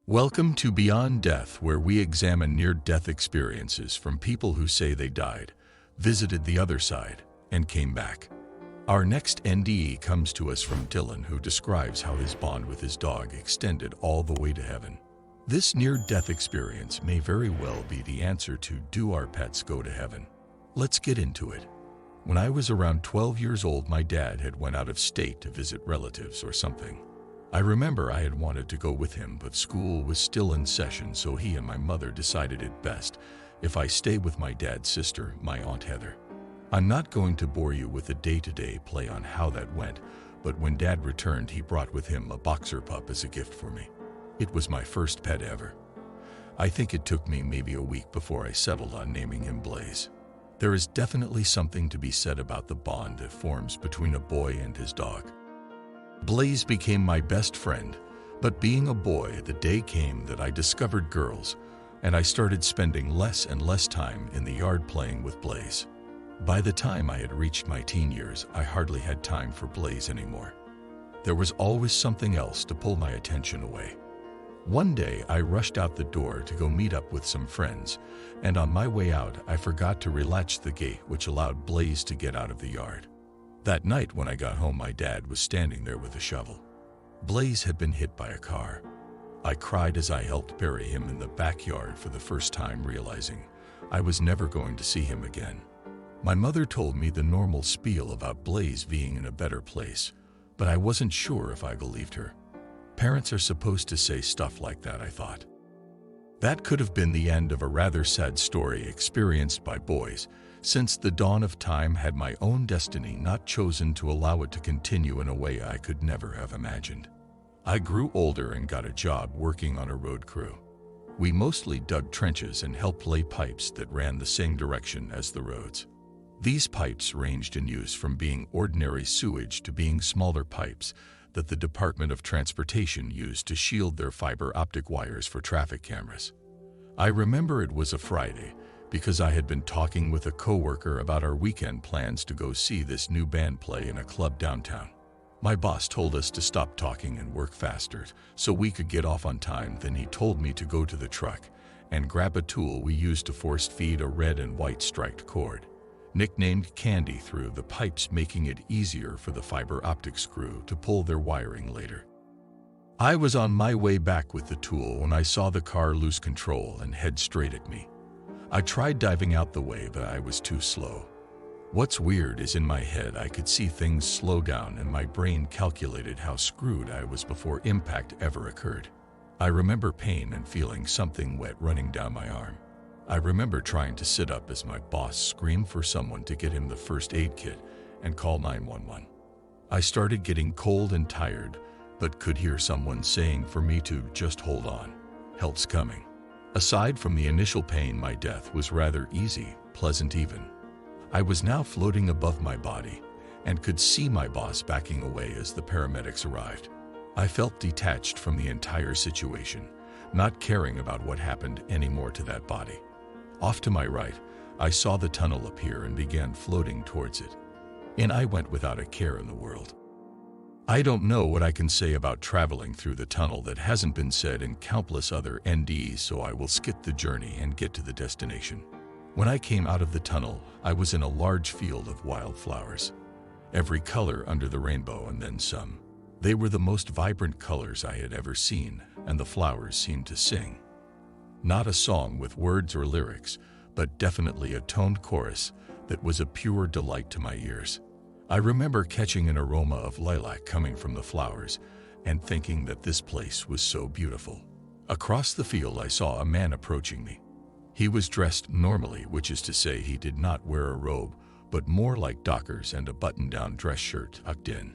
Welcome to Beyond Death, where we examine near-death experiences from people who say they died, visited the other side, and came back. Our next NDE comes to us from Dylan, who describes how his bond with his dog extended all the way to heaven. This near-death experience may very well be the answer to "Do our pets go to heaven?" Let's get into it. When I was around 12 years old, my dad had went out of state to visit relatives or something. I remember I had wanted to go with him, but school was still in session, so he and my mother decided it best if I stay with my dad's sister, my Aunt Heather. I'm not going to bore you with a day-to-day play on how that went, but when Dad returned, he brought with him a boxer pup as a gift for me. It was my first pet ever. I think it took me maybe a week before I settled on naming him Blaze. There is definitely something to be said about the bond that forms between a boy and his dog. Blaze became my best friend, but being a boy, the day came that I discovered girls, and I started spending less and less time in the yard playing with Blaze. By the time I had reached my teen years, I hardly had time for Blaze anymore. There was always something else to pull my attention away. One day, I rushed out the door to go meet up with some friends, and on my way out, I forgot to relatch the gate, which allowed Blaze to get out of the yard. That night when I got home, my dad was standing there with a shovel. Blaze had been hit by a car. I cried as I helped bury him in the backyard for the first time, realizing I was never going to see him again. My mother told me the normal spiel about Blaze being in a better place, but I wasn't sure if I believed her. Parents are supposed to say stuff like that, I thought. That could have been the end of a rather sad story experienced by boys, since the dawn of time had my own destiny not chosen to allow it to continue in a way I could never have imagined. I grew older and got a job working on a road crew. We mostly dug trenches and helped lay pipes that ran the same direction as the roads. These pipes ranged in use from being ordinary sewage to being smaller pipes that the Department of Transportation used to shield their fiber optic wires for traffic cameras. I remember it was a Friday, because I had been talking with a coworker about our weekend plans to go see this new band play in a club downtown. My boss told us to stop talking and work faster so we could get off on time. Then he told me to go to the truck and grab a tool we used to force feed a red and white striped cord, nicknamed Candy, through the pipes, making it easier for the fiber optics crew to pull their wiring later. I was on my way back with the tool when I saw the car lose control and head straight at me. I tried diving out the way, but I was too slow. What's weird is in my head I could see things slow down, and my brain calculated how screwed I was before impact ever occurred. I remember pain and feeling something wet running down my arm. I remember trying to sit up as my boss screamed for someone to get him the first aid kit and call 911. I started getting cold and tired, but could hear someone saying for me to just hold on. Help's coming. Aside from the initial pain, my death was rather easy, pleasant even. I was now floating above my body and could see my boss backing away as the paramedics arrived. I felt detached from the entire situation, not caring about what happened anymore to that body. Off to my right, I saw the tunnel appear and began floating towards it. And I went without a care in the world. I don't know what I can say about traveling through the tunnel that hasn't been said in countless other NDs, so I will skip the journey and get to the destination. When I came out of the tunnel, I was in a large field of wildflowers. Every color under the rainbow and then some. They were the most vibrant colors I had ever seen, and the flowers seemed to sing. Not a song with words or lyrics, but definitely a toned chorus that was a pure delight to my ears. I remember catching an aroma of lilac coming from the flowers and thinking that this place was so beautiful. Across the field, I saw a man approaching me. He was dressed normally, which is to say he did not wear a robe, but more like Dockers and a button-down dress shirt tucked in.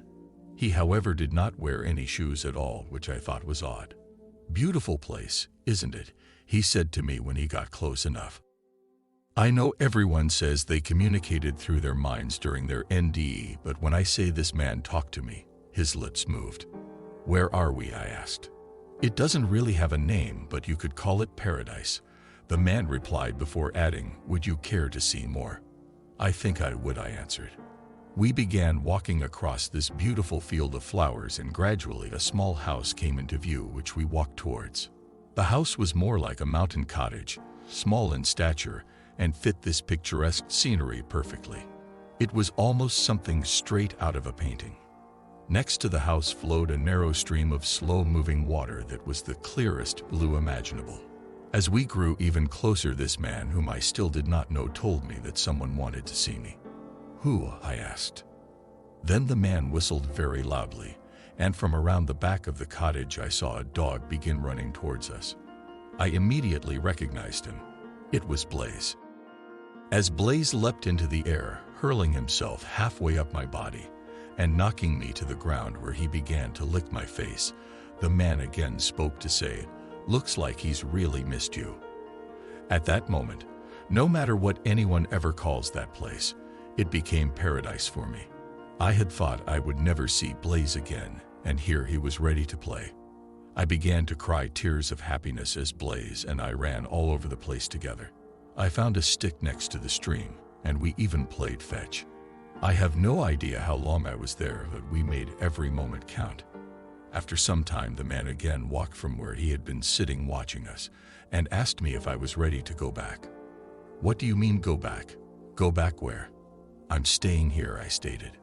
He, however, did not wear any shoes at all, which I thought was odd. "Beautiful place, isn't it?" he said to me when he got close enough. I know everyone says they communicated through their minds during their NDE, but when I say this man talked to me, his lips moved. "Where are we?" I asked. "It doesn't really have a name, but you could call it paradise," the man replied before adding, "Would you care to see more?" "I think I would," I answered. We began walking across this beautiful field of flowers, and gradually a small house came into view, which we walked towards. The house was more like a mountain cottage, small in stature, and fit this picturesque scenery perfectly. It was almost something straight out of a painting. Next to the house flowed a narrow stream of slow-moving water that was the clearest blue imaginable. As we grew even closer, this man, whom I still did not know, told me that someone wanted to see me. "Who?" I asked. Then the man whistled very loudly, and from around the back of the cottage I saw a dog begin running towards us. I immediately recognized him. It was Blaze. As Blaze leapt into the air, hurling himself halfway up my body and knocking me to the ground, where he began to lick my face, the man again spoke to say, "Looks like he's really missed you." At that moment, no matter what anyone ever calls that place, it became paradise for me. I had thought I would never see Blaze again, and here he was ready to play. I began to cry tears of happiness as Blaze and I ran all over the place together. I found a stick next to the stream, and we even played fetch. I have no idea how long I was there, but we made every moment count. After some time, the man again walked from where he had been sitting watching us and asked me if I was ready to go back. "What do you mean, go back? Go back where?" "I'm staying here," I stated.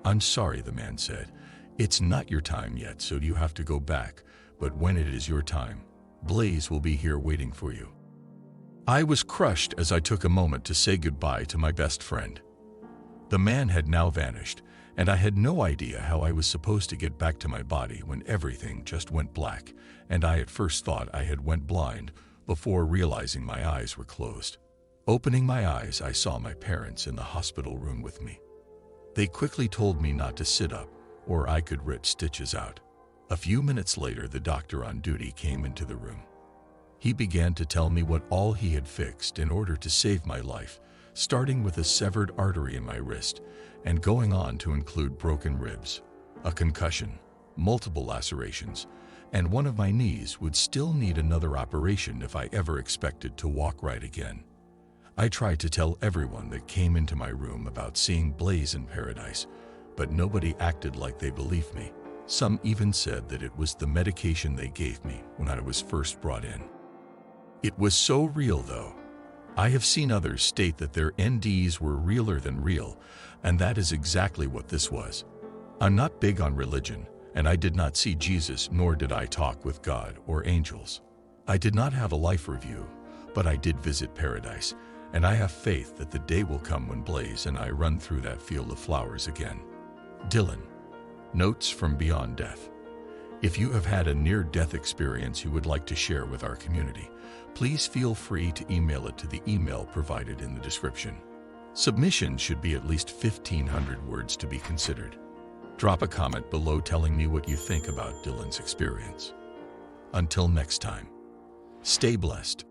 "I'm sorry," the man said. "It's not your time yet, so you have to go back, but when it is your time, Blaze will be here waiting for you." I was crushed as I took a moment to say goodbye to my best friend. The man had now vanished, and I had no idea how I was supposed to get back to my body when everything just went black, and I at first thought I had went blind before realizing my eyes were closed. Opening my eyes, I saw my parents in the hospital room with me. They quickly told me not to sit up, or I could rip stitches out. A few minutes later, the doctor on duty came into the room. He began to tell me what all he had fixed in order to save my life, starting with a severed artery in my wrist and going on to include broken ribs, a concussion, multiple lacerations, and one of my knees would still need another operation if I ever expected to walk right again. I tried to tell everyone that came into my room about seeing Blaze in paradise, but nobody acted like they believed me. Some even said that it was the medication they gave me when I was first brought in. It was so real, though. I have seen others state that their NDEs were realer than real, and that is exactly what this was. I'm not big on religion, and I did not see Jesus, nor did I talk with God or angels. I did not have a life review, but I did visit paradise, and I have faith that the day will come when Blaze and I run through that field of flowers again. Dylan. Notes from Beyond Death. If you have had a near-death experience you would like to share with our community, please feel free to email it to the email provided in the description. Submissions should be at least 1,500 words to be considered. Drop a comment below telling me what you think about Dylan's experience. Until next time, stay blessed.